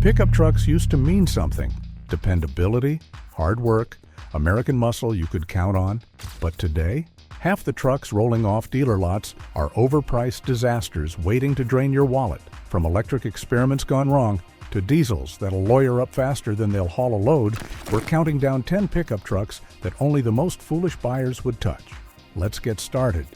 Pickup trucks used to mean something. Dependability, hard work, American muscle you could count on. But today, half the trucks rolling off dealer lots are overpriced disasters waiting to drain your wallet. From electric experiments gone wrong to diesels that'll lawyer up faster than they'll haul a load, we're counting down 10 pickup trucks that only the most foolish buyers would touch. Let's get started.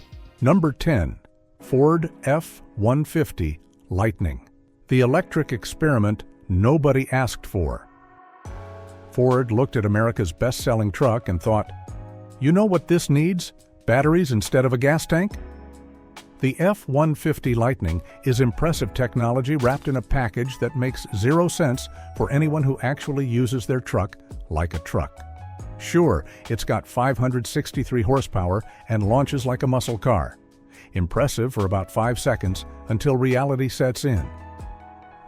Number 10. Ford F-150 Lightning. The electric experiment nobody asked for. Ford looked at America's best-selling truck and thought, you know what this needs? Batteries instead of a gas tank? The F-150 Lightning is impressive technology wrapped in a package that makes zero sense for anyone who actually uses their truck like a truck. Sure, it's got 563 horsepower and launches like a muscle car. Impressive for about 5 seconds until reality sets in.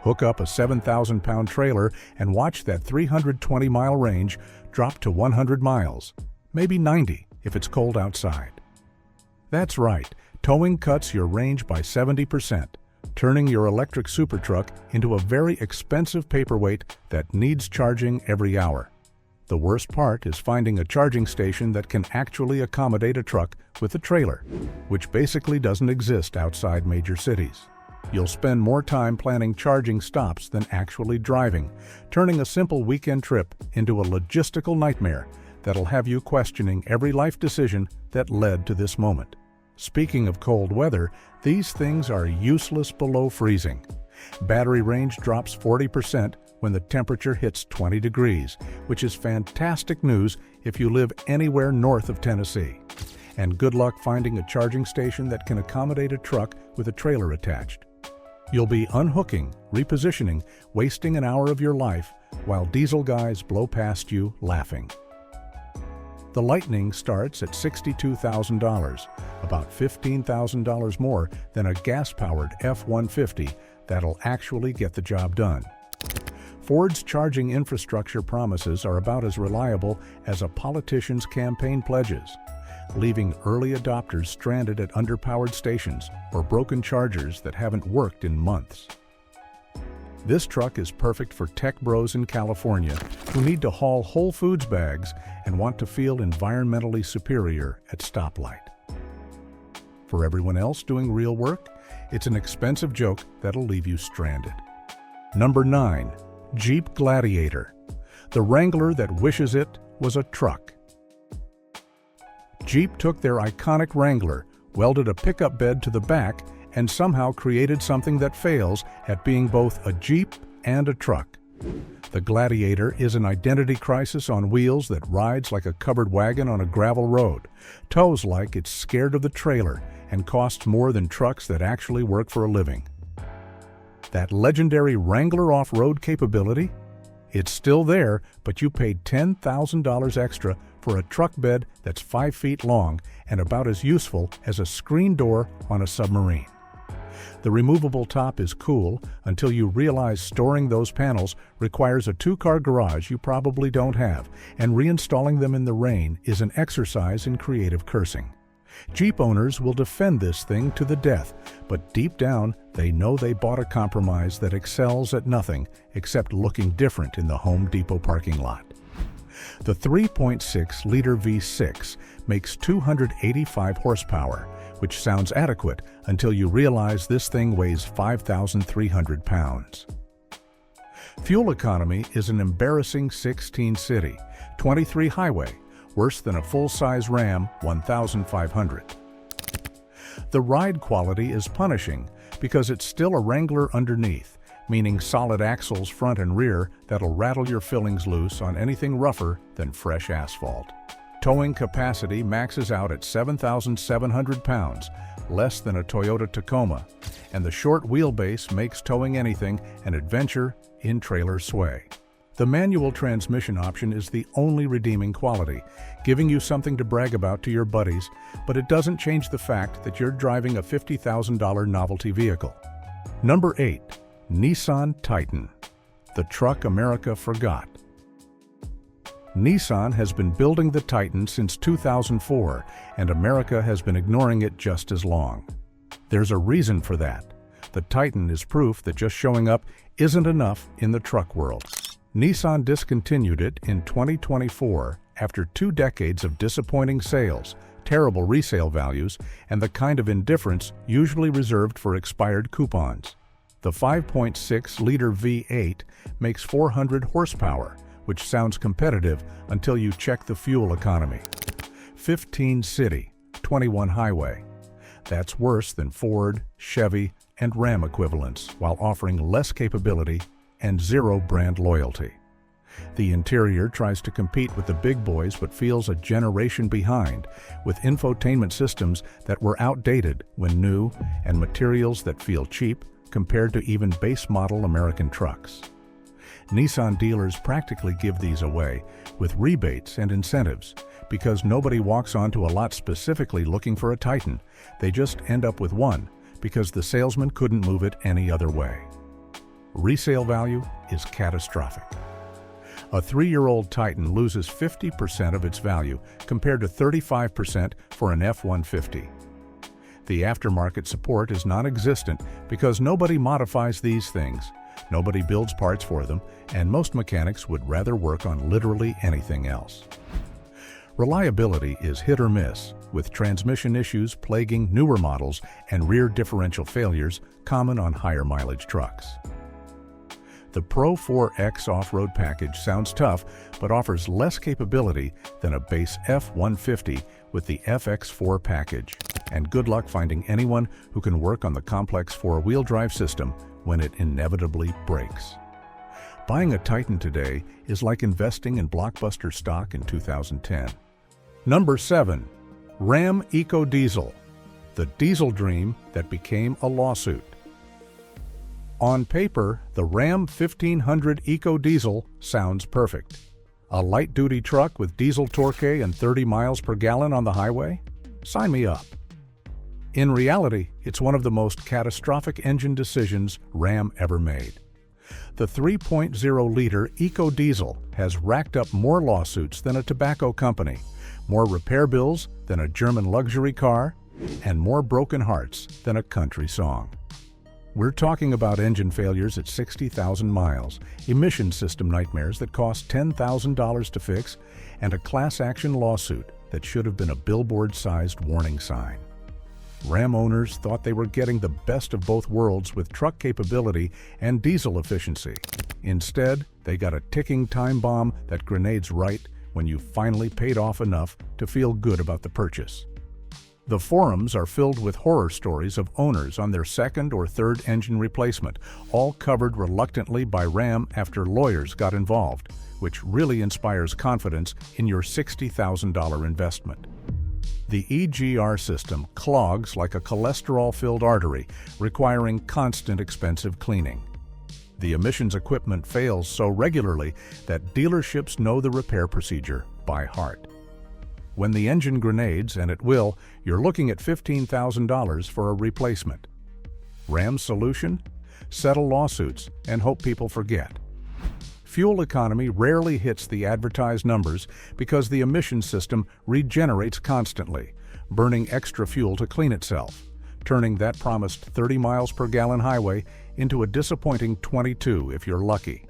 Hook up a 7,000-pound trailer and watch that 320-mile range drop to 100 miles, maybe 90 if it's cold outside. That's right, towing cuts your range by 70%, turning your electric super truck into a very expensive paperweight that needs charging every hour. The worst part is finding a charging station that can actually accommodate a truck with a trailer, which basically doesn't exist outside major cities. You'll spend more time planning charging stops than actually driving, turning a simple weekend trip into a logistical nightmare that'll have you questioning every life decision that led to this moment. Speaking of cold weather, these things are useless below freezing. Battery range drops 40% when the temperature hits 20 degrees, which is fantastic news if you live anywhere north of Tennessee. And good luck finding a charging station that can accommodate a truck with a trailer attached. You'll be unhooking, repositioning, wasting an hour of your life while diesel guys blow past you laughing. The Lightning starts at $62,000, about $15,000 more than a gas-powered F-150 that'll actually get the job done. Ford's charging infrastructure promises are about as reliable as a politician's campaign pledges, leaving early adopters stranded at underpowered stations or broken chargers that haven't worked in months. This truck is perfect for tech bros in California who need to haul Whole Foods bags and want to feel environmentally superior at stoplight. For everyone else doing real work, it's an expensive joke that'll leave you stranded. Number 9. Jeep Gladiator. The Wrangler that wishes it was a truck. Jeep took their iconic Wrangler, welded a pickup bed to the back, and somehow created something that fails at being both a Jeep and a truck. The Gladiator is an identity crisis on wheels that rides like a covered wagon on a gravel road, tows like it's scared of the trailer, and costs more than trucks that actually work for a living. That legendary Wrangler off-road capability? It's still there, but you paid $10,000 extra for a truck bed that's 5 feet long and about as useful as a screen door on a submarine. The removable top is cool until you realize storing those panels requires a 2-car garage you probably don't have, and reinstalling them in the rain is an exercise in creative cursing. Jeep owners will defend this thing to the death, but deep down they know they bought a compromise that excels at nothing except looking different in the Home Depot parking lot. The 3.6-liter V6 makes 285 horsepower, which sounds adequate until you realize this thing weighs 5,300 pounds. Fuel economy is an embarrassing 16 city, 23 highway, worse than a full-size Ram 1500. The ride quality is punishing because it's still a Wrangler underneath, meaning solid axles front and rear that'll rattle your fillings loose on anything rougher than fresh asphalt. Towing capacity maxes out at 7,700 pounds, less than a Toyota Tacoma, and the short wheelbase makes towing anything an adventure in trailer sway. The manual transmission option is the only redeeming quality, giving you something to brag about to your buddies, but it doesn't change the fact that you're driving a $50,000 novelty vehicle. Number 8. Nissan Titan. The truck America forgot. Nissan has been building the Titan since 2004, and America has been ignoring it just as long. There's a reason for that. The Titan is proof that just showing up isn't enough in the truck world. Nissan discontinued it in 2024 after 2 decades of disappointing sales, terrible resale values, and the kind of indifference usually reserved for expired coupons. The 5.6-liter V8 makes 400 horsepower, which sounds competitive until you check the fuel economy. 15 city, 21 highway. That's worse than Ford, Chevy, and Ram equivalents, while offering less capability and zero brand loyalty. The interior tries to compete with the big boys but feels a generation behind, with infotainment systems that were outdated when new and materials that feel cheap compared to even base-model American trucks. Nissan dealers practically give these away with rebates and incentives because nobody walks onto a lot specifically looking for a Titan. They just end up with one because the salesman couldn't move it any other way. Resale value is catastrophic. A 3-year-old Titan loses 50% of its value compared to 35% for an F-150. The aftermarket support is non-existent because nobody modifies these things, nobody builds parts for them, and most mechanics would rather work on literally anything else. Reliability is hit or miss, with transmission issues plaguing newer models and rear differential failures common on higher mileage trucks. The Pro 4X off-road package sounds tough, but offers less capability than a base F-150 with the FX4 package. And good luck finding anyone who can work on the complex 4-wheel drive system when it inevitably breaks. Buying a Titan today is like investing in blockbuster stock in 2010. Number 7. Ram EcoDiesel, the diesel dream that became a lawsuit. On paper, the Ram 1500 EcoDiesel sounds perfect. A light-duty truck with diesel torque and 30 miles per gallon on the highway? Sign me up. In reality, it's one of the most catastrophic engine decisions Ram ever made. The 3.0-liter EcoDiesel has racked up more lawsuits than a tobacco company, more repair bills than a German luxury car, and more broken hearts than a country song. We're talking about engine failures at 60,000 miles, emission system nightmares that cost $10,000 to fix, and a class-action lawsuit that should have been a billboard-sized warning sign. Ram owners thought they were getting the best of both worlds with truck capability and diesel efficiency. Instead, they got a ticking time bomb that grenades right when you finally paid off enough to feel good about the purchase. The forums are filled with horror stories of owners on their second or third engine replacement, all covered reluctantly by Ram after lawyers got involved, which really inspires confidence in your $60,000 investment. The EGR system clogs like a cholesterol-filled artery, requiring constant expensive cleaning. The emissions equipment fails so regularly that dealerships know the repair procedure by heart. When the engine grenades, and it will, you're looking at $15,000 for a replacement. Ram's solution? Settle lawsuits and hope people forget. Fuel economy rarely hits the advertised numbers because the emission system regenerates constantly, burning extra fuel to clean itself, turning that promised 30 miles per gallon highway into a disappointing 22 if you're lucky.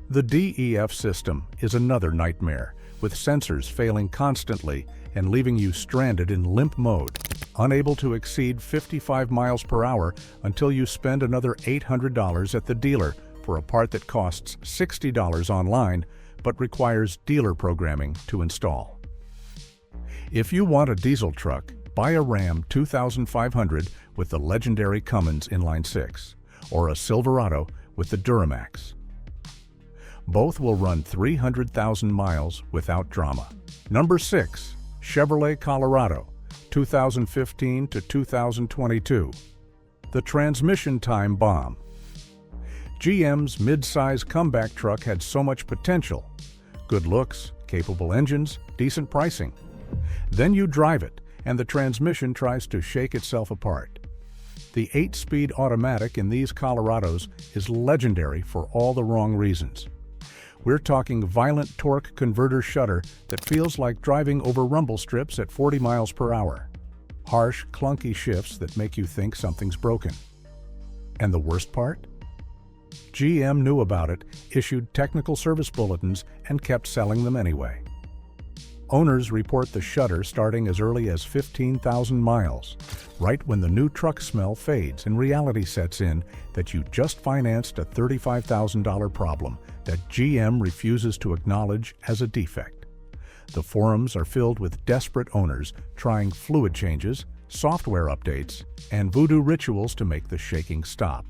The DEF system is another nightmare, with sensors failing constantly and leaving you stranded in limp mode, unable to exceed 55 miles per hour until you spend another $800 at the dealer for a part that costs $60 online but requires dealer programming to install. If you want a diesel truck, buy a Ram 2500 with the legendary Cummins inline-6 or a Silverado with the Duramax. Both will run 300,000 miles without drama. Number 6. Chevrolet Colorado, 2015 to 2022. The transmission time bomb. GM's mid-size comeback truck had so much potential. Good looks, capable engines, decent pricing. Then you drive it, and the transmission tries to shake itself apart. The 8-speed automatic in these Colorados is legendary for all the wrong reasons. We're talking violent torque converter shudder that feels like driving over rumble strips at 40 miles per hour. Harsh, clunky shifts that make you think something's broken. And the worst part? GM knew about it, issued technical service bulletins, and kept selling them anyway. Owners report the shudder starting as early as 15,000 miles, right when the new truck smell fades and reality sets in that you just financed a $35,000 problem that GM refuses to acknowledge as a defect. The forums are filled with desperate owners trying fluid changes, software updates, and voodoo rituals to make the shaking stop.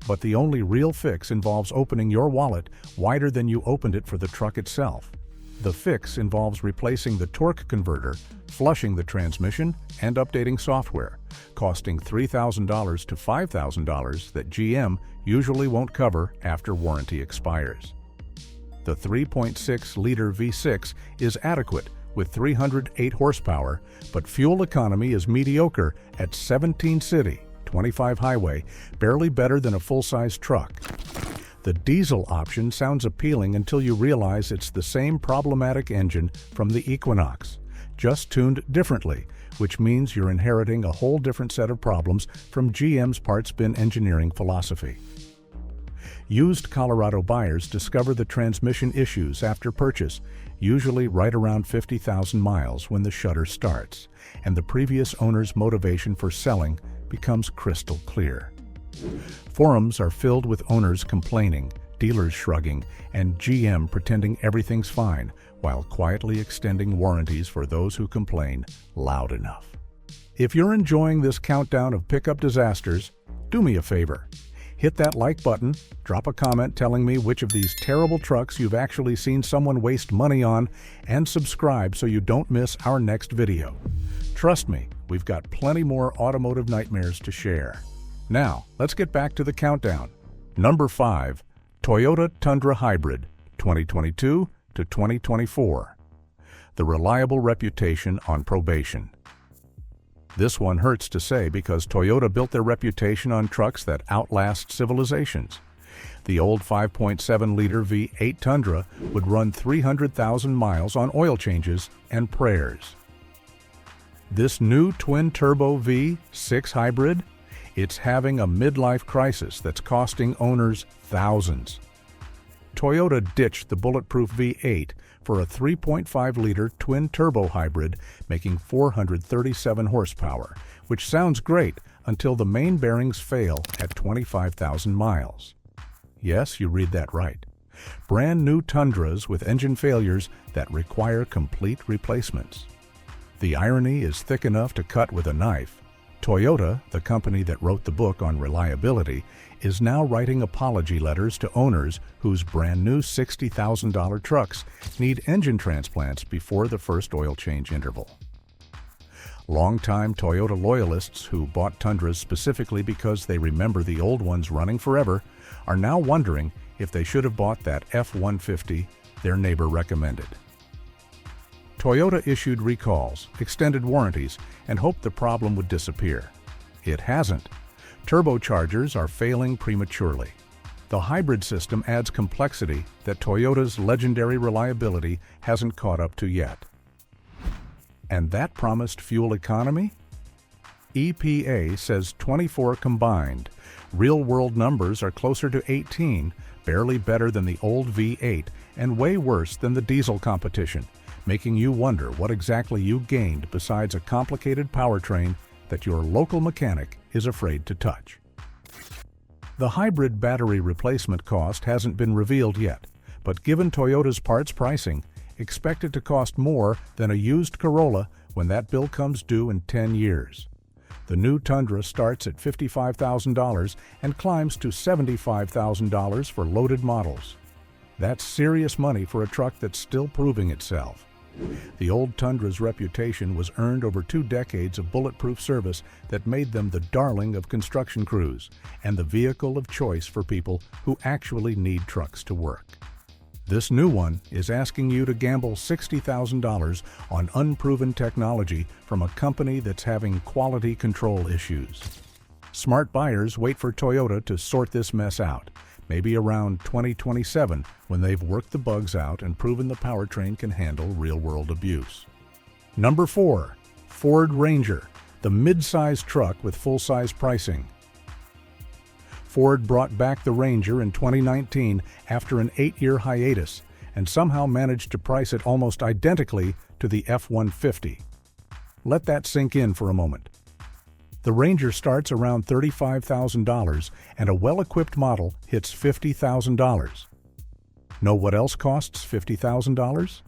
But the only real fix involves opening your wallet wider than you opened it for the truck itself. The fix involves replacing the torque converter, flushing the transmission, and updating software, costing $3,000 to $5,000 that GM usually won't cover after warranty expires. The 3.6-liter V6 is adequate with 308 horsepower, but fuel economy is mediocre at 17 city, 25 highway, barely better than a full-size truck. The diesel option sounds appealing until you realize it's the same problematic engine from the Equinox, just tuned differently, which means you're inheriting a whole different set of problems from GM's parts bin engineering philosophy. Used Colorado buyers discover the transmission issues after purchase, usually right around 50,000 miles when the shudder starts, and the previous owner's motivation for selling becomes crystal clear. Forums are filled with owners complaining, dealers shrugging, and GM pretending everything's fine while quietly extending warranties for those who complain loud enough. If you're enjoying this countdown of pickup disasters, do me a favor. Hit that like button, drop a comment telling me which of these terrible trucks you've actually seen someone waste money on, and subscribe so you don't miss our next video. Trust me, we've got plenty more automotive nightmares to share. Now, let's get back to the countdown. Number 5. Toyota Tundra Hybrid, 2022 to 2024. The reliable reputation on probation. This one hurts to say because Toyota built their reputation on trucks that outlast civilizations. The old 5.7-liter V8 Tundra would run 300,000 miles on oil changes and prayers. This new twin-turbo V6 hybrid? It's having a midlife crisis that's costing owners thousands. Toyota ditched the bulletproof V8 for a 3.5-liter twin-turbo hybrid making 437 horsepower, which sounds great until the main bearings fail at 25,000 miles. Yes, you read that right. Brand new Tundras with engine failures that require complete replacements. The irony is thick enough to cut with a knife. Toyota, the company that wrote the book on reliability, is now writing apology letters to owners whose brand new $60,000 trucks need engine transplants before the first oil change interval. Longtime Toyota loyalists who bought Tundras specifically because they remember the old ones running forever are now wondering if they should have bought that F-150 their neighbor recommended. Toyota issued recalls, extended warranties, and hoped the problem would disappear. It hasn't. Turbochargers are failing prematurely. The hybrid system adds complexity that Toyota's legendary reliability hasn't caught up to yet. And that promised fuel economy? EPA says 24 combined. Real-world numbers are closer to 18, barely better than the old V8, and way worse than the diesel competition, making you wonder what exactly you gained besides a complicated powertrain that your local mechanic is afraid to touch. The hybrid battery replacement cost hasn't been revealed yet, but given Toyota's parts pricing, expect it to cost more than a used Corolla when that bill comes due in 10 years. The new Tundra starts at $55,000 and climbs to $75,000 for loaded models. That's serious money for a truck that's still proving itself. The old Tundra's reputation was earned over 2 decades of bulletproof service that made them the darling of construction crews and the vehicle of choice for people who actually need trucks to work. This new one is asking you to gamble $60,000 on unproven technology from a company that's having quality control issues. Smart buyers wait for Toyota to sort this mess out, maybe around 2027 when they've worked the bugs out and proven the powertrain can handle real-world abuse. Number 4. Ford Ranger, the mid-size truck with full-size pricing. Ford brought back the Ranger in 2019 after an 8-year hiatus and somehow managed to price it almost identically to the F-150. Let that sink in for a moment. The Ranger starts around $35,000 and a well-equipped model hits $50,000. Know what else costs $50,000?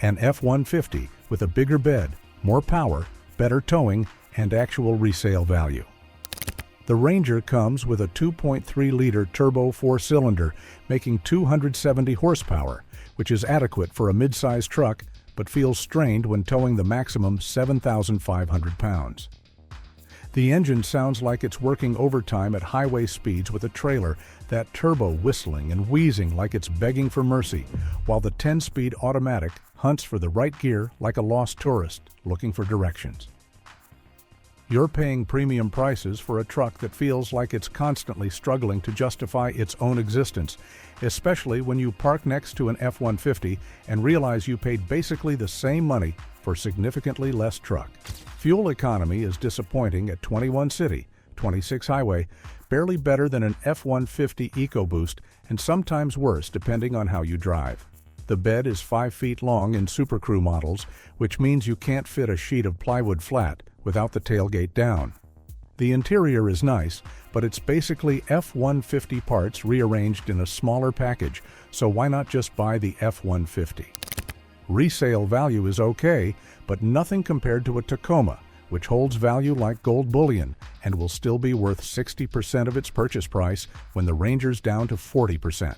An F-150 with a bigger bed, more power, better towing, and actual resale value. The Ranger comes with a 2.3-liter turbo 4-cylinder, making 270 horsepower, which is adequate for a mid-size truck, but feels strained when towing the maximum 7,500 pounds. The engine sounds like it's working overtime at highway speeds with a trailer, that turbo whistling and wheezing like it's begging for mercy, while the 10-speed automatic hunts for the right gear like a lost tourist looking for directions. You're paying premium prices for a truck that feels like it's constantly struggling to justify its own existence, especially when you park next to an F-150 and realize you paid basically the same money for significantly less truck. Fuel economy is disappointing at 21 city, 26 highway, barely better than an F-150 EcoBoost, and sometimes worse depending on how you drive. The bed is 5 feet long in Super Crew models, which means you can't fit a sheet of plywood flat without the tailgate down. The interior is nice, but it's basically F-150 parts rearranged in a smaller package, so why not just buy the F-150? Resale value is okay, but nothing compared to a Tacoma, which holds value like gold bullion and will still be worth 60% of its purchase price when the Ranger's down to 40%.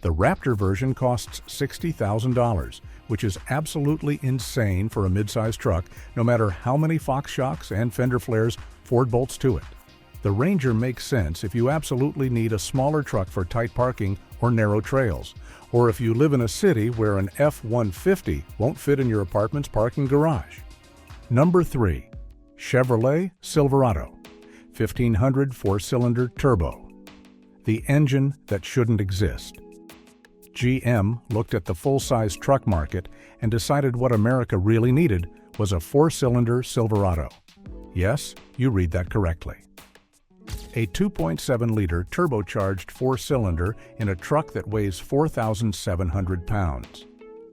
The Raptor version costs $60,000, which is absolutely insane for a midsize truck, no matter how many Fox shocks and fender flares Ford bolts to it. The Ranger makes sense if you absolutely need a smaller truck for tight parking or narrow trails, or if you live in a city where an F-150 won't fit in your apartment's parking garage. Number 3. Chevrolet Silverado 1500 4-cylinder turbo. The engine that shouldn't exist. GM looked at the full-size truck market and decided what America really needed was a 4-cylinder Silverado. Yes, you read that correctly. A 2.7-liter turbocharged 4-cylinder in a truck that weighs 4,700 pounds.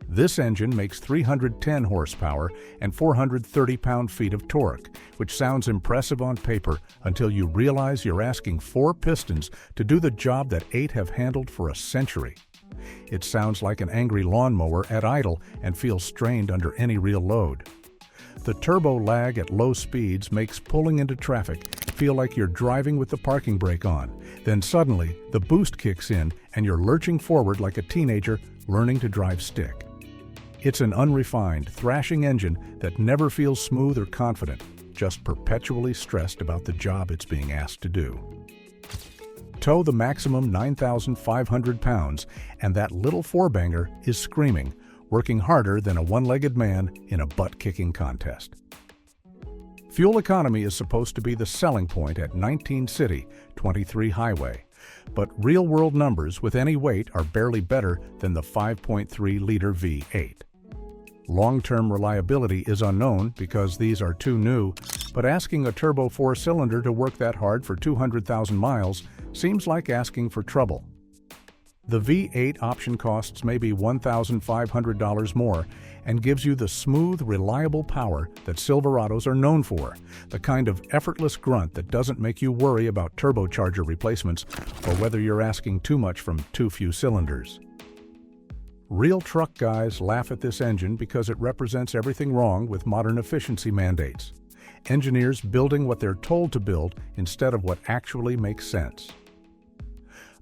This engine makes 310 horsepower and 430 pound-feet of torque, which sounds impressive on paper until you realize you're asking 4 pistons to do the job that 8 have handled for a century. It sounds like an angry lawnmower at idle and feels strained under any real load. The turbo lag at low speeds makes pulling into traffic feel like you're driving with the parking brake on. Then suddenly, the boost kicks in and you're lurching forward like a teenager learning to drive stick. It's an unrefined, thrashing engine that never feels smooth or confident, just perpetually stressed about the job it's being asked to do. Tow the maximum 9,500 pounds, and that little four-banger is screaming, working harder than a one-legged man in a butt-kicking contest. Fuel economy is supposed to be the selling point at 19 city, 23 highway, but real-world numbers with any weight are barely better than the 5.3-liter V8. Long-term reliability is unknown because these are too new, but asking a turbo 4-cylinder to work that hard for 200,000 miles seems like asking for trouble. The V8 option costs maybe $1,500 more and gives you the smooth, reliable power that Silverados are known for, the kind of effortless grunt that doesn't make you worry about turbocharger replacements or whether you're asking too much from too few cylinders. Real truck guys laugh at this engine because it represents everything wrong with modern efficiency mandates. Engineers building what they're told to build instead of what actually makes sense.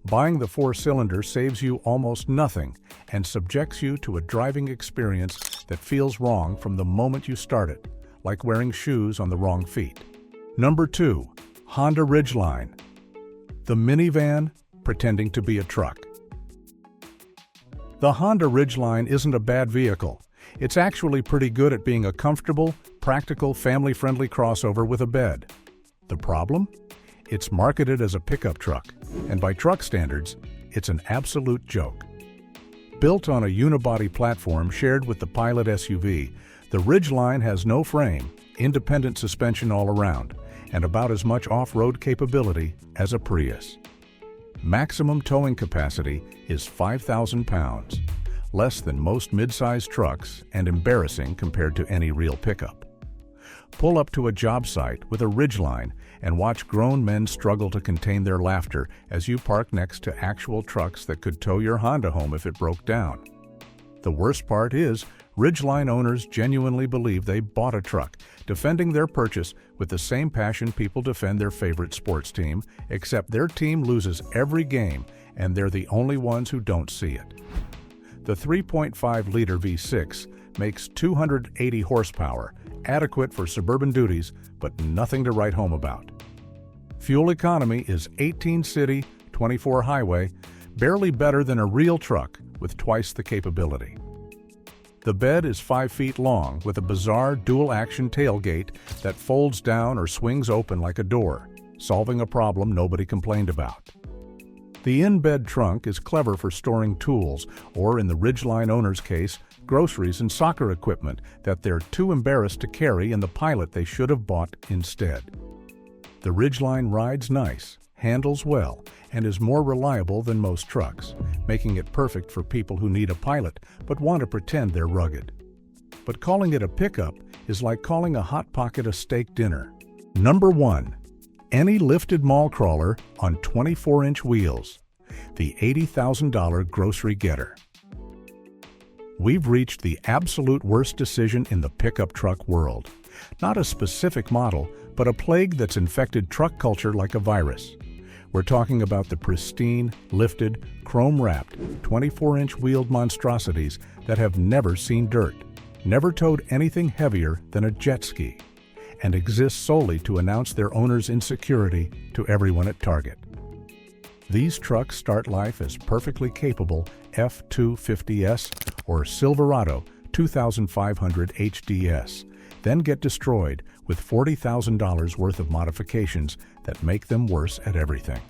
Buying the 4-cylinder saves you almost nothing and subjects you to a driving experience that feels wrong from the moment you start it, like wearing shoes on the wrong feet. Number 2. Honda Ridgeline. The minivan pretending to be a truck. The Honda Ridgeline isn't a bad vehicle. It's actually pretty good at being a comfortable, practical, family-friendly crossover with a bed. The problem? It's marketed as a pickup truck, and by truck standards, it's an absolute joke. Built on a unibody platform shared with the Pilot SUV, the Ridgeline has no frame, independent suspension all around, and about as much off-road capability as a Prius. Maximum towing capacity is 5,000 pounds, less than most mid-size trucks and embarrassing compared to any real pickup. Pull up to a job site with a ridgeline and watch grown men struggle to contain their laughter as you park next to actual trucks that could tow your Honda home if it broke down. The worst part is, ridgeline owners genuinely believe they bought a truck, defending their purchase with the same passion people defend their favorite sports team, except their team loses every game and they're the only ones who don't see it. The 3.5-liter V6 makes 280 horsepower, adequate for suburban duties, but nothing to write home about. Fuel economy is 18 city, 24 highway, barely better than a real truck with twice the capability. The bed is 5 feet long with a bizarre dual-action tailgate that folds down or swings open like a door, solving a problem nobody complained about. The in-bed trunk is clever for storing tools, or in the ridgeline owner's case, groceries and soccer equipment that they're too embarrassed to carry in the Pilot they should have bought instead. The ridgeline rides nice, handles well, and is more reliable than most trucks, making it perfect for people who need a Pilot but want to pretend they're rugged. But calling it a pickup is like calling a Hot Pocket a steak dinner. Number 1. Any lifted mall crawler on 24-inch wheels. The $80,000 grocery getter. We've reached the absolute worst decision in the pickup truck world. Not a specific model, but a plague that's infected truck culture like a virus. We're talking about the pristine, lifted, chrome-wrapped, 24-inch wheeled monstrosities that have never seen dirt, never towed anything heavier than a jet ski, and exist solely to announce their owner's insecurity to everyone at Target. These trucks start life as perfectly capable F-250S or Silverado 2500 HDS, then get destroyed with $40,000 worth of modifications that make them worse at everything.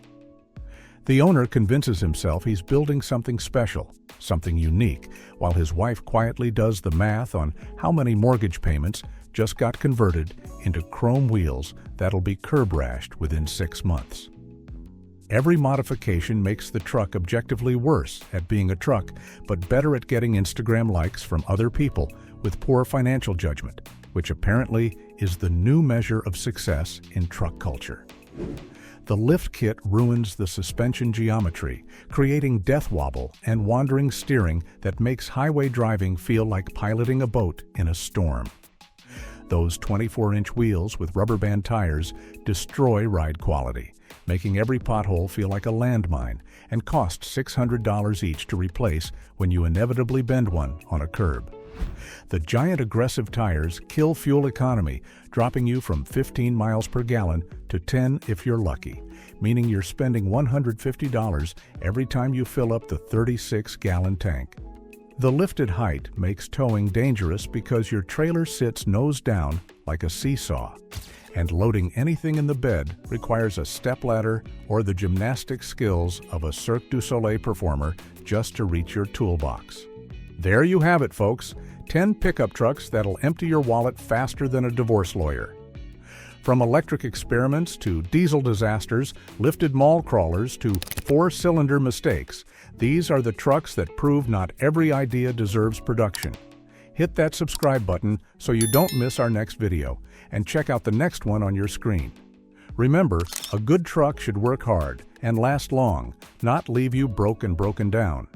The owner convinces himself he's building something special, something unique, while his wife quietly does the math on how many mortgage payments just got converted into chrome wheels that'll be curb-rashed within 6 months. Every modification makes the truck objectively worse at being a truck, but better at getting Instagram likes from other people with poor financial judgment, which apparently is the new measure of success in truck culture. The lift kit ruins the suspension geometry, creating death wobble and wandering steering that makes highway driving feel like piloting a boat in a storm. Those 24-inch wheels with rubber band tires destroy ride quality, making every pothole feel like a landmine and cost $600 each to replace when you inevitably bend one on a curb. The giant aggressive tires kill fuel economy, dropping you from 15 miles per gallon to 10 if you're lucky, meaning you're spending $150 every time you fill up the 36-gallon tank. The lifted height makes towing dangerous because your trailer sits nose down like a seesaw, and loading anything in the bed requires a stepladder or the gymnastic skills of a Cirque du Soleil performer just to reach your toolbox. There you have it, folks. 10 pickup trucks that'll empty your wallet faster than a divorce lawyer. From electric experiments to diesel disasters, lifted mall crawlers to 4-cylinder mistakes, these are the trucks that prove not every idea deserves production. Hit that subscribe button so you don't miss our next video, and check out the next one on your screen. Remember, a good truck should work hard and last long, not leave you broke and broken down.